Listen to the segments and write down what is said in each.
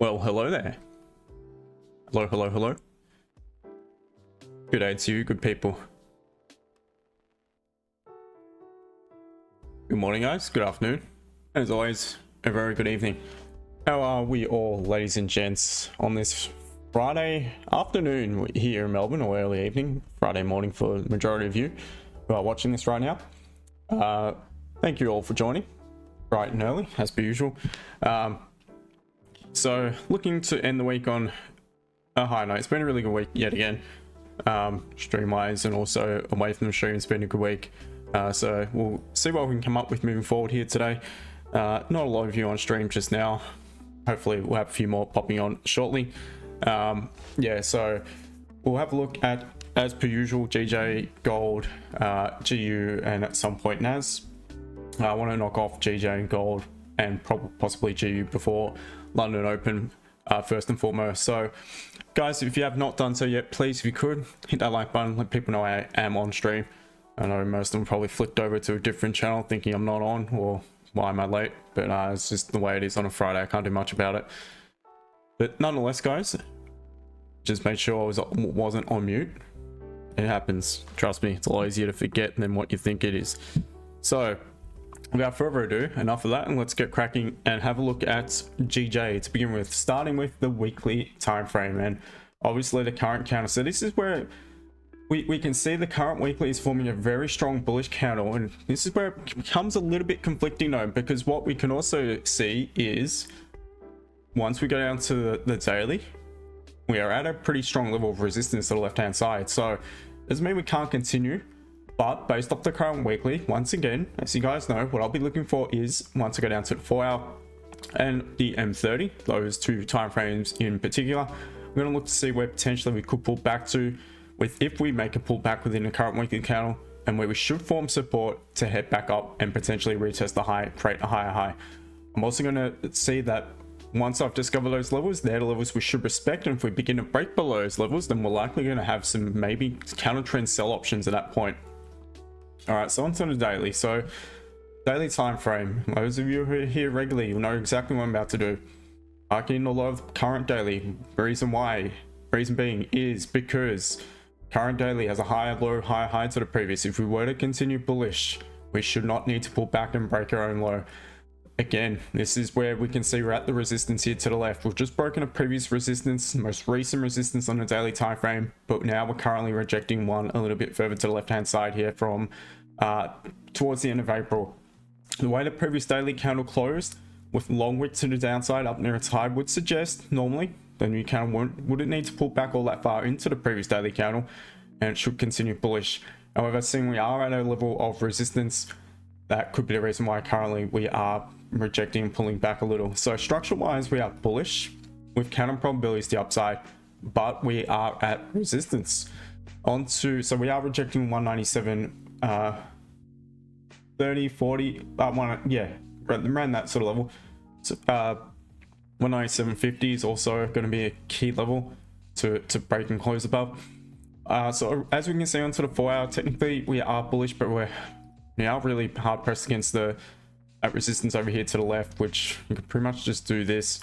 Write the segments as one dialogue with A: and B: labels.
A: Well, hello there. Hello. Good day to you, good people. Good morning, guys. Good afternoon. And as always, a very good evening. How are we all, ladies and gents, on this Friday afternoon here in Melbourne, or early evening, Friday morning for the majority of you who are watching this right now. Thank you all for joining bright and early, as per usual. So looking to end the week on a high note. It's been a really good week yet again, stream wise, and also away from the stream. It's been a good week. So we'll see what we can come up with moving forward here today. Not a lot of you on stream just now. Hopefully we'll have a few more popping on shortly. Yeah, so we'll have a look at, as per usual, GJ, gold, GU, and at some point NAS. I want to knock off GJ and gold and possibly GU before London Open, first and foremost. So guys, if you have not done so yet, please, if you could, hit that like button, let people know I am on stream. I know most of them probably flicked over to a different channel thinking I'm not on, or why am I late, but it's just the way it is on a Friday. I can't do much about it. But nonetheless, guys, just made sure I wasn't on mute. It happens, trust me. It's a lot easier to forget than what you think it is. So without further ado, enough of that, and let's get cracking and have a look at GJ to begin with, starting with the weekly time frame and obviously the current counter. So this is where we can see the current weekly is forming a very strong bullish candle, and this is where it becomes a little bit conflicting though, because what we can also see is once we go down to the daily, we are at a pretty strong level of resistance to the left hand side. So doesn't mean we can't continue, but based off the current weekly, once again, as you guys know, what I'll be looking for is once I go down to the 4-hour and the M30, those two time frames in particular, I'm going to look to see where potentially we could pull back to, with if we make a pullback within the current weekly candle, and where we should form support to head back up and potentially retest the high, create a higher high. I'm also going to see that once I've discovered those levels, they're the levels we should respect, and if we begin to break below those levels, then we're likely going to have some maybe counter trend sell options at that point. All right, so on to the daily. So daily time frame, those of you who are here regularly, you'll know exactly what I'm about to do. Marking a lot of current daily. Reason being is because current daily has a higher low, higher high to the previous. If we were to continue bullish, we should not need to pull back and break our own low. Again, this is where we can see we're at the resistance here to the left. We've just broken a previous resistance, most recent resistance on the daily time frame, but now we're currently rejecting one a little bit further to the left hand side here from towards the end of April. The way the previous daily candle closed with long wick to the downside up near its high would suggest normally the new candle wouldn't need to pull back all that far into the previous daily candle, and it should continue bullish. However, seeing we are at a level of resistance, that could be the reason why currently we are rejecting and pulling back a little. So structure wise, we are bullish with counter probabilities to the upside, but we are at resistance. So we are rejecting 197 30 40 around that sort of level. So 197.50 is also going to be a key level to break and close above. So as we can see onto the 4 hour, technically we are bullish, but we're now really hard pressed against that resistance over here to the left, which you could pretty much just do this.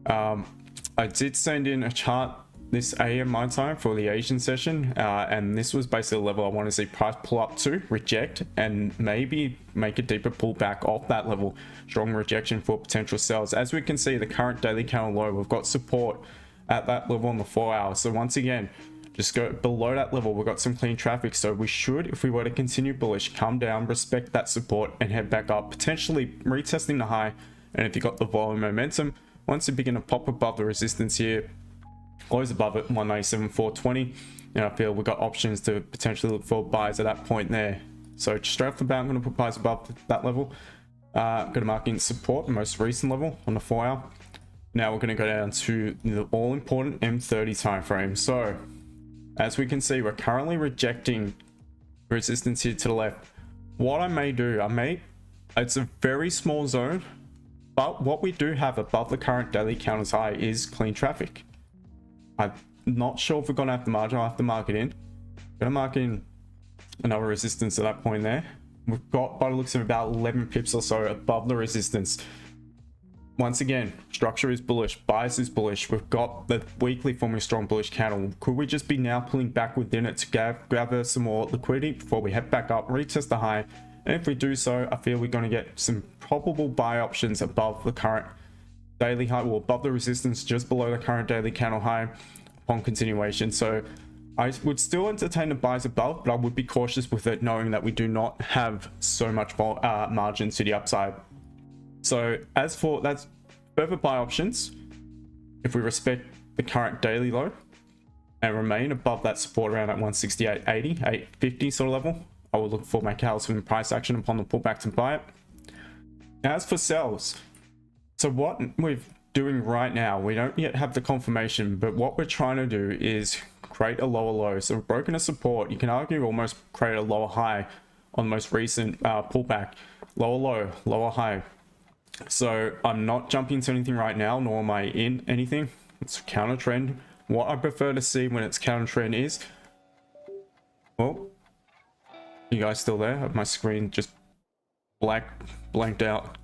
A: I did send in a chart this AM my time for the Asian session, and this was basically the level I want to see price pull up to, reject, and maybe make a deeper pullback off that level. Strong rejection for potential sells. As we can see, the current daily candle low, we've got support at that level on the 4 hour. So once again, just go below that level, we've got some clean traffic, so we should, if we were to continue bullish, come down, respect that support, and head back up, potentially retesting the high. And if you got the volume momentum, once you begin to pop above the resistance here, close above it, 197.420, and I feel we've got options to potentially look for buys at that point there. So straight off the bat, I'm going to put buys above that level. I'm going to mark in support, the most recent level on the 4 hour. Now we're going to go down to the all important M30 time frame. So as we can see, we're currently rejecting resistance here to the left. What I may do, it's a very small zone, but what we do have above the current daily counters high is clean traffic. I'm not sure if we're going to have the margin. I'll have to mark it in. I'm going to mark in another resistance at that point there. We've got, by the looks of about 11 pips or so above the resistance. Once again, structure is bullish, bias is bullish. We've got the weekly forming a strong bullish candle. Could we just be now pulling back within it to gather some more liquidity before we head back up, retest the high? And if we do so, I feel we're going to get some probable buy options above the current daily high, or above the resistance just below the current daily candle high upon continuation. So I would still entertain the buys above, but I would be cautious with it, knowing that we do not have so much margin to the upside. So as for that's further buy options, if we respect the current daily low and remain above that support around at 168.80, 850 sort of level, I will look for my cows from price action upon the pullback to buy it. As for sells, so what we're doing right now, we don't yet have the confirmation, but what we're trying to do is create a lower low. So we've broken a support, you can argue almost create a lower high on the most recent pullback. Lower low, lower high. So I'm not jumping into anything right now, nor am I in anything. It's counter trend. What I prefer to see when it's counter trend is, oh, you guys still there? My screen just blanked out.